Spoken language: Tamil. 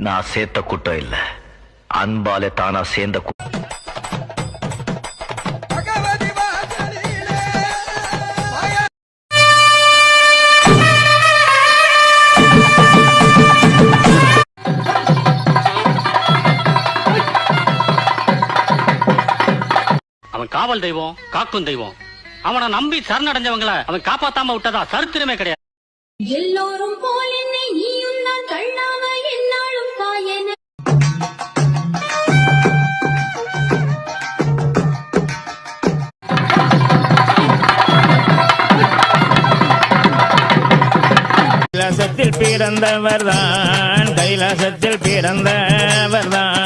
நான் சேர்த்த கூட்டம் இல்ல, அன்பாலே தானா சேர்ந்த அவன் காவல் தெய்வம், காக்கும் தெய்வம். அவனை நம்பி சரணடைஞ்சவங்களை அவன் காப்பாத்தாம விட்டதா சரித்திரமே கிடையாது. எல்லோரும் போல் என்னை நீயும் நான் கண்ணாக என்னாலும் காயன. கைலாசத்தில் பிறந்தவர்தான், கைலாசத்தில் பிறந்தவர்தான்.